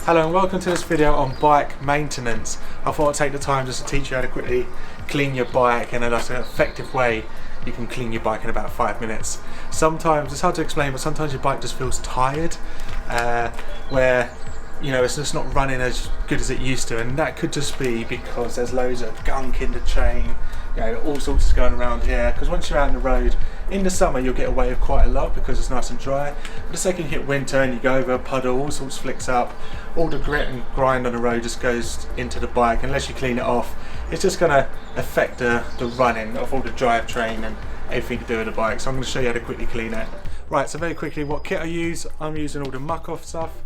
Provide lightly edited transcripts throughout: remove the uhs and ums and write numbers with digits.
Hello and welcome to this video on bike maintenance. I thought I'd take the time just to teach you how to quickly clean your bike, and that's an effective way you can clean your bike in about 5 minutes. Sometimes, it's hard to explain, but sometimes your bike just feels tired, where it's just not running as good as it used to, and that could just be because there's loads of gunk in the chain, all sorts is going around here. Because once you're out on the road in the summer, you'll get away with quite a lot because it's nice and dry. But the second you hit winter and you go over a puddle, all sorts flicks up, all the grit and grind on the road just goes into the bike. Unless you clean it off, it's just going to affect the running of all the drivetrain and everything to do with the bike. So I'm going to show you how to quickly clean it. Right, so very quickly, what kit I use, I'm using all the Muck Off stuff.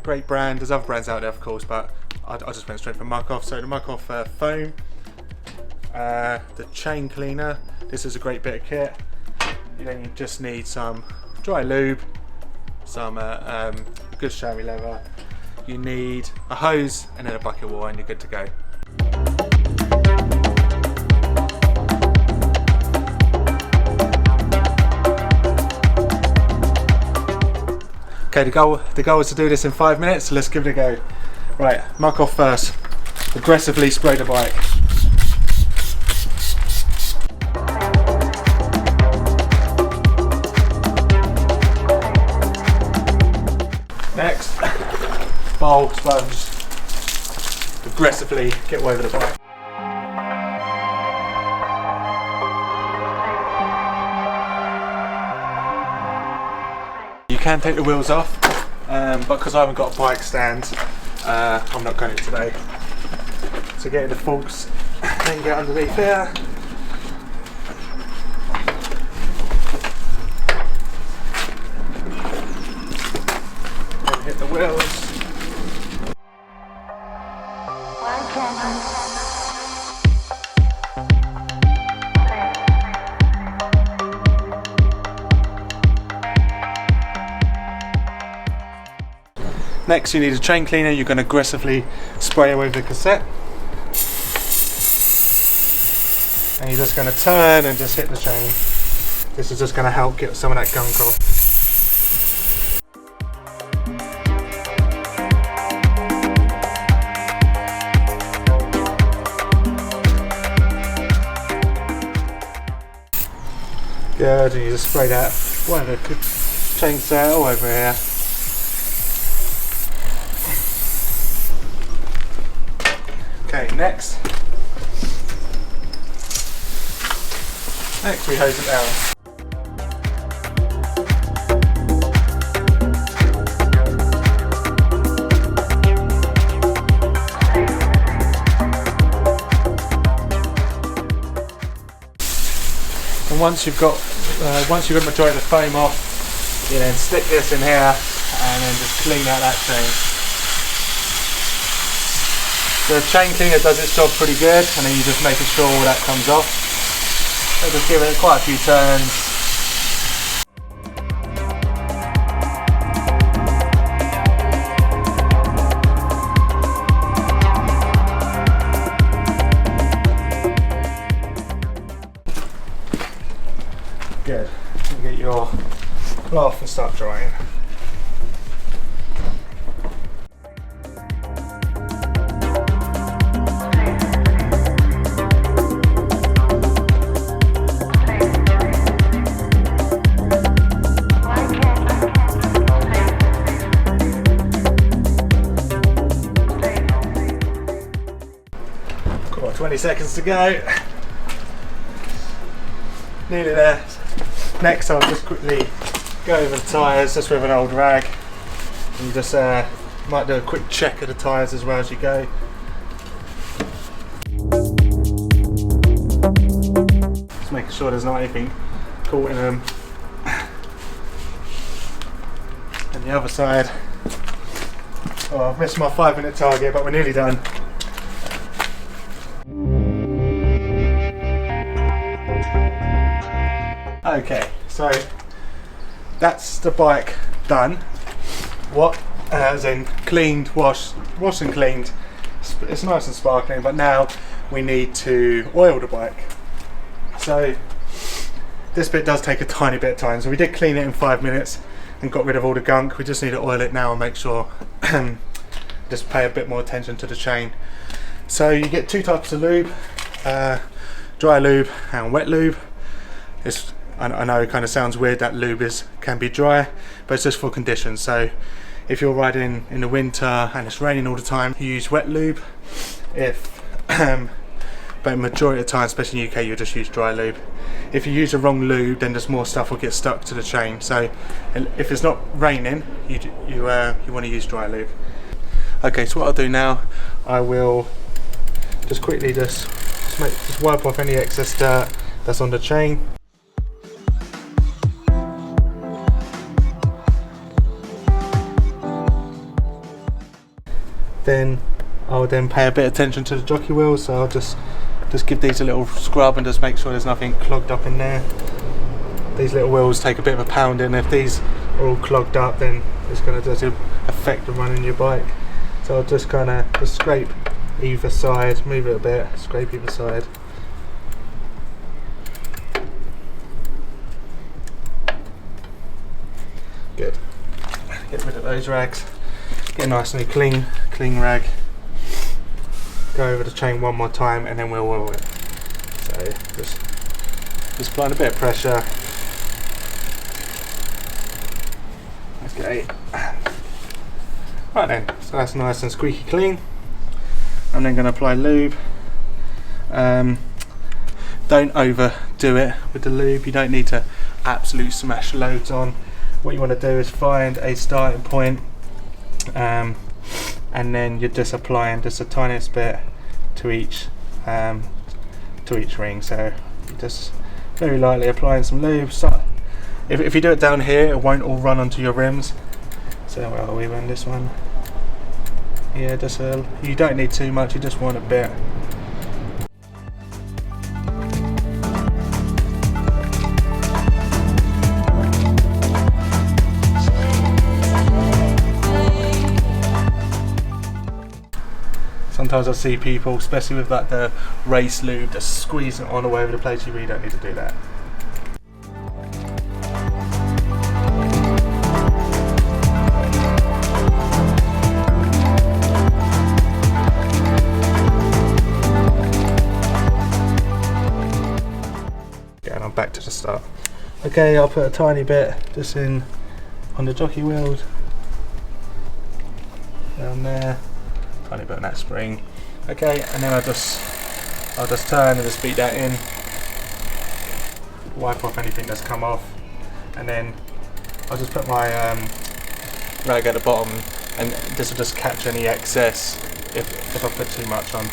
Great brand, there's other brands out there of course, but I just went straight for Muck Off. So the Muck Off foam, the chain cleaner, this is a great bit of kit. Then you just need some dry lube, some good chamois leather, you need a hose and then a bucket of water, and you're good to go. Okay, the goal is to do this in 5 minutes, so let's give it a go. Right, Muck Off first. Aggressively spray the bike. Next, bowl, sponge. Aggressively get all over the bike. You can take the wheels off, but because I haven't got a bike stand, I'm not going to today. So get in the forks, then get underneath here. Then hit the wheels. Next you need a chain cleaner. You're going to aggressively spray away the cassette. And you're just going to turn and just hit the chain. This is just going to help get some of that gunk off. Good, and you just spray that whatever chain set all over here. Okay, next we hose it down. And once you've got the majority of the foam off, you then stick this in here and then just clean out that chain. The chain cleaner does its job pretty good, and then you're just making sure all that comes off. So just give it quite a few turns. Good. You get your cloth and start drying. Got 20 seconds to go. Nearly there. Next I'll just quickly go over the tyres just with an old rag, and you just might do a quick check of the tyres as well as you go. Just making sure there's not anything caught in them. And the other side, oh, I've missed my 5-minute target, but we're nearly done. Okay, so that's the bike done. What as in cleaned, washed and cleaned. It's nice and sparkling, but now we need to oil the bike. So this bit does take a tiny bit of time. So we did clean it in 5 minutes and got rid of all the gunk. We just need to oil it now and make sure just pay a bit more attention to the chain. So you get two types of lube, dry lube and wet lube. I know it kind of sounds weird that lube can be dry, but it's just for conditions. So if you're riding in the winter and it's raining all the time, you use wet lube. But majority of the time, especially in the UK, you just use dry lube. If you use the wrong lube, then there's more stuff will get stuck to the chain. So if it's not raining, you want to use dry lube. Okay, so what I'll do now, I will just quickly just wipe off any excess dirt that's on the chain. Then I'll pay a bit of attention to the jockey wheels, so I'll just give these a little scrub and just make sure there's nothing clogged up in there. These little wheels take a bit of a pounding. If these are all clogged up, then it's going to just affect the running your bike. So I'll just kind of just scrape either side, move it a bit, scrape either side. Good. Get rid of those rags. Get a nice and clean rag. Go over the chain one more time and then we'll oil it. So just applying a bit of pressure. Okay. Right then, so that's nice and squeaky clean. I'm then going to apply lube. Don't overdo it with the lube. You don't need to absolute smash loads on. What you want to do is find a starting point. And then you're just applying just the tiniest bit to each ring. So you're just very lightly applying some lube. So if you do it down here, it won't all run onto your rims. So where are we on this one? Yeah, just you don't need too much. You just want a bit. Sometimes I see people, especially with like the race lube, just squeezing it on all over the place. You really don't need to do that. Yeah, and I'm back to the start. Okay, I'll put a tiny bit just in on the jockey wheels. Down there. Tiny bit on that spring. Okay, and then I'll just turn and just beat that in. Wipe off anything that's come off, and then I'll just put my rag at the bottom, and this will just catch any excess if I put too much on.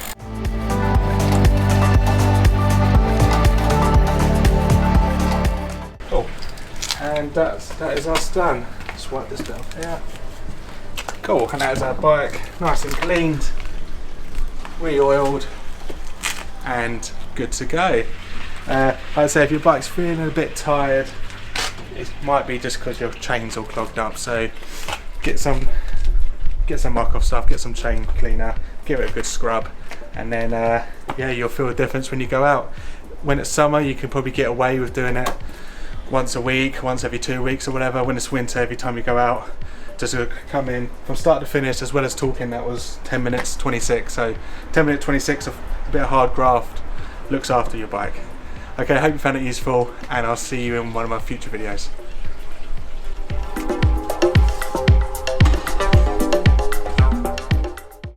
Cool. And that is us done. Just wipe this bit off here. Cool, and that is our bike, nice and cleaned, re-oiled, and good to go. I'd say if your bike's feeling a bit tired, it might be just because your chain's all clogged up. So get some muck off stuff, get some chain cleaner, give it a good scrub, and then yeah, you'll feel the difference when you go out. When it's summer, you can probably get away with doing it once a week, once every 2 weeks or whatever. When it's winter, every time you go out, just come in from start to finish, as well as talking, that was 10 minutes 26. So 10 minutes 26 of a bit of hard graft looks after your bike. Okay, I hope you found it useful, and I'll see you in one of my future videos.